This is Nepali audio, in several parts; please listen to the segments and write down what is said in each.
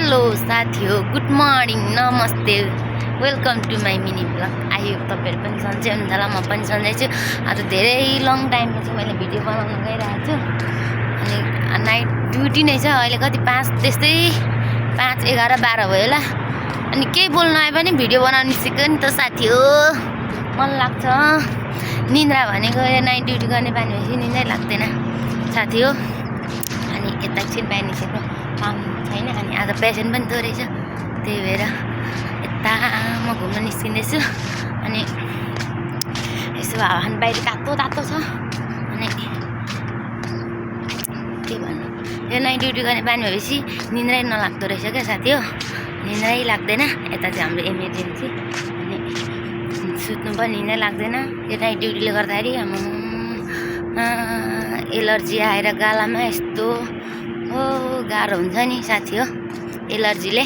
हेलो साथीहरु, गुड मर्निङ, नमस्ते, welcome to my mini blog. I hope तपाईहरु पनि सन्चै हुनुहुन्छ होला, म पनि सन्चै छु। आज धेरै लङ टाइमपछि मैले भिडियो बनाउन गइरहेको छु अनि नाइट ड्युटी नै छ। अहिले कति 5 त्यस्तै 5, 11, 12 भयो होला। अनि केही बोल्न आए पनि भिडियो बनाउन सिक्यो नि त साथी हो। मन लाग्छ निन्द्रा भनेको नाइट ड्युटी गर्ने बानी भएपछि निन्द्रै लाग्दैन साथी हो। अनि यता एकछिन बाहिर निस्केको काम छैन अनि आज पेसेन्ट पनि थोरै छ, त्यही भएर यता म घुम्न निस्किँदैछु। अनि यसो हावा बाहिर तातो तातो छ अनि के भन्नु, यो नाइट ड्युटी गर्ने बानी भएपछि निन्द्रै नलाग्दो रहेछ क्या साथी हो। निन्द्रै लाग्दैन। यता चाहिँ हाम्रो इमर्जेन्सी अनि सुत्नु पनि निन्द्रै लाग्दैन यो नाइट ड्युटीले गर्दाखेरि। एलर्जी आएर गालामा यस्तो गाह्रो हुन्छ नि साथी हो। एलर्जीले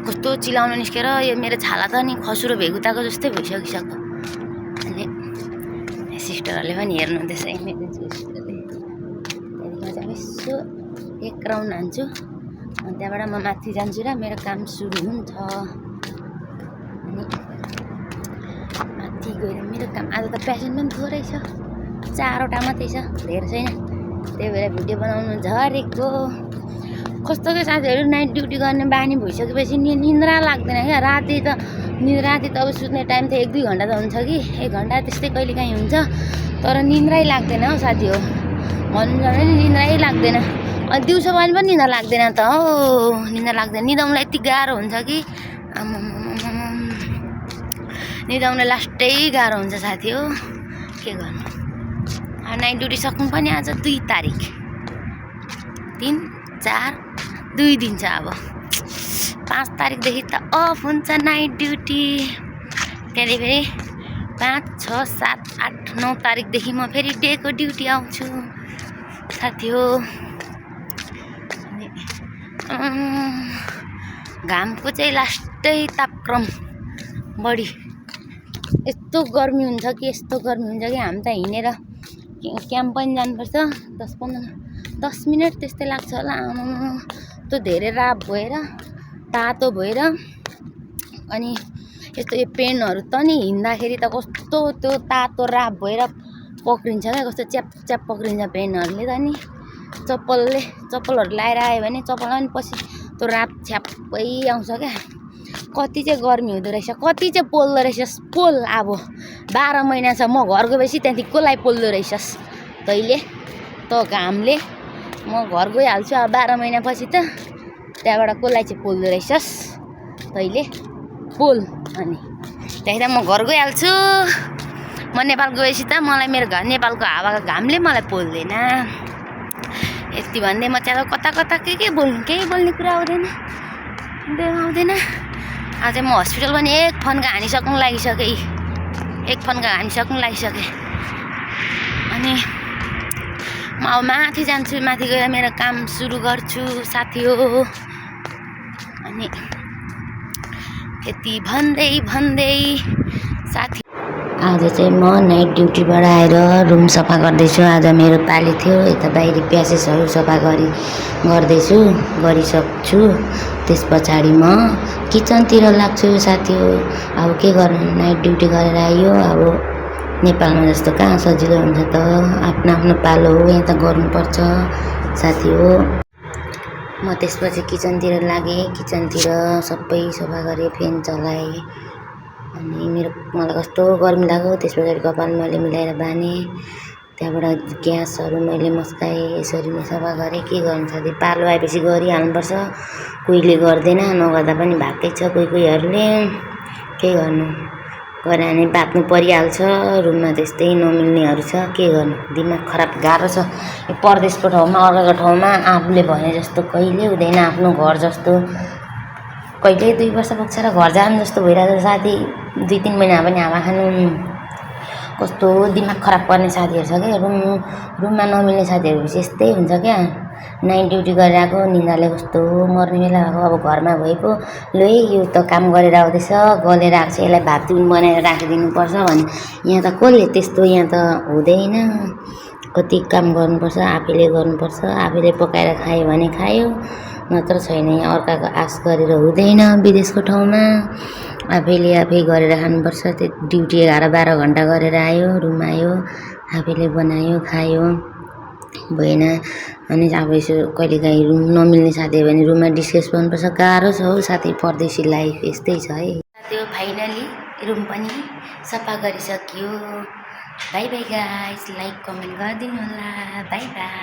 कस्तो चिलाउनु निस्केर यो मेरो छाला त नि खसुरो भेगुताको जस्तै भइसकिसक्यो। अनि सिस्टरहरूले पनि हेर्नुहुँदैछ, इमर्जेन्सी सिस्टरले। त्यहाँदेखि चाहिँ यसो एक राउन्ड हान्छु अनि त्यहाँबाट म माथि जान्छु र मेरो काम सुरु हुन्छ। अनि माथि गएर मेरो काम आज त पेसेन्ट पनि थोरै छ, 4वटा मात्रै छ, धेरै छैन। त्यही भएर भिडियो बनाउनु झरेको। कस्तो के साथीहरू नाइट ड्युटी गर्ने बानी भइसकेपछि निन्द्रा लाग्दैन क्या। राति त अब सुत्ने टाइम त 1-2 घन्टा त हुन्छ कि 1 घन्टा त्यस्तै कहिले काहीँ हुन्छ, तर निन्द्रै लाग्दैन हौ साथी हो। भन्नु भने निन्द्रै लाग्दैन। अनि दिउँसो पनि निन्द्रा लाग्दैन त हौ, निन्द्रा लाग्दैन। निदाउनुलाई यति गाह्रो हुन्छ कि निदाउनु लास्टै गाह्रो हुन्छ साथी हो। के गर्नु, नाइट ड्युटी सक्नु पनि आज 2 तारिक 3, 4, 2 दिन छ। अब 5 तारिकदेखि त अफ हुन्छ नाइट ड्युटी। त्यहाँदेखि फेरि 5, 6, 7, 8, 9 तारिकदेखि म फेरि डेको ड्युटी आउँछु साथी हो। घामको चाहिँ लास्टै तापक्रम बढी यस्तो गर्मी हुन्छ कि हामी त हिँडेर क्याम्प पनि जानुपर्छ। 10 मिनट त्यस्तै लाग्छ होला। त्यो धेरै राप भएर तातो भएर अनि यस्तो यो पेनहरू त नि हिँड्दाखेरि त कस्तो त्यो तातो राप भएर पक्रिन्छ क्या, कस्तो च्याप पक्रिन्छ पेनहरूले त नि। चप्पलहरू लगाएर आयो भने चप्पलमा पनि पछि त्यो राप छ्याप्पै आउँछ क्या। कति चाहिँ गर्मी हुँदो रहेछ, कति चाहिँ पोल्दो रहेछस् पोल। अब 12 महिना छ म घर गएपछि त्यहाँदेखि कसलाई पोल्दो रहेछस् तैँले त घामले। म घर गइहाल्छु अब 12 महिनापछि त, त्यहाँबाट कसलाई चाहिँ पोल्दो रहेछस् तैँले पोल। अनि त्यहाँदेखि म घर गइहाल्छु। म नेपाल गएपछि त मलाई मेरो नेपालको हावाको घामले मलाई पोल्दैन। यति भन्दै म चाहिँ कता के बोल्नु, केही बोल्ने कुरा आउँदैन। आज म हस्पिटल पनि एक फन्का हानिसक्नु लागिसकेँ। अनि म अब माथि जान्छु, माथि गएर मेरो काम सुरु गर्छु साथी हो। अनि यति भन्दै साथी आज चाहिँ म नाइट ड्युटीबाट आएर रुम सफा गर्दैछु। आज मेरो पाली थियो, यता बाहिरी प्यासेसहरू सफा गरिसक्छु। त्यस पछाडि म किचनतिर लाग्छु साथी हो। अब के गर्नु, नाइट ड्युटी गरेर आयो। अब नेपालमा जस्तो कहाँ सजिलो हुन्छ त, आफ्नो पालो हो, यहाँ त गर्नुपर्छ साथी हो। म त्यसपछि किचनतिर लागेँ, किचनतिर सबै सफा गरेँ, फ्यान चलाएँ। अनि मलाई कस्तो गर्मी लाग्यो। त्यस पछाडि कपाल मैले मिलाएर बाँधेँ, त्यहाँबाट ग्यासहरू मैले मस्काएँ, यसरी नै सफा गरेँ। के गर्नु साथी, पालो आएपछि गरिहाल्नुपर्छ, कोहीले गर्दैन, नगर्दा पनि भएकै छ कोहीहरूले। के गर्नु, गरे भने बाँच्नु परिहाल्छ। रुममा त्यस्तै नमिल्नेहरू छ, के गर्नु, दिमाग खराब गाह्रो छ। यो परदेशको ठाउँमा अर्काको ठाउँमा आफूले भने जस्तो कहिले हुँदैन, आफ्नो घर जस्तो। कहिले 2 वर्ष पुग्छ र घर जानु जस्तो भइरहेको छ साथी। 2-3 महिना पनि हावा खानु कस्तो दिमाग खराब पर्ने साथीहरू छ क्या। रुममा नमिल्ने साथीहरू भएपछि यस्तै हुन्छ क्या। नाइट ड्युटी गरेर आएको निन्द्राले कस्तो मर्ने बेला भएको। अब घरमा भए पो ल यो त काम गरेर आउँदैछ, गलेर आएको छ, यसलाई भात बनाएर राखिदिनुपर्छ भने यहाँ त कसले त्यस्तो, यहाँ त हुँदैन। कति काम गर्नुपर्छ, आफैले गर्नुपर्छ। आफैले पकाएर खायो भने खायो, नत्र छैन। यहाँ अर्काको आश गरेर हुँदैन विदेशको ठाउँमा। आफैले आफै गरेर खानुपर्छ। त्यो ड्युटी 11-12 घन्टा गरेर आयो, रुम आयो, आफैले बनायो, खायो, भएन अनि अब यसो कहिलेकाहीँ रुम नमिल्ने साथी हो भने रुममा डिस्कस गर्नुपर्छ। गाह्रो छ हौ साथी, परदेशी लाइफ यस्तै छ है। त्यो फाइनली रुम पनि सफा गरिसकियो। Bye bye guys, like comment गरिदिनु होला। Bye by.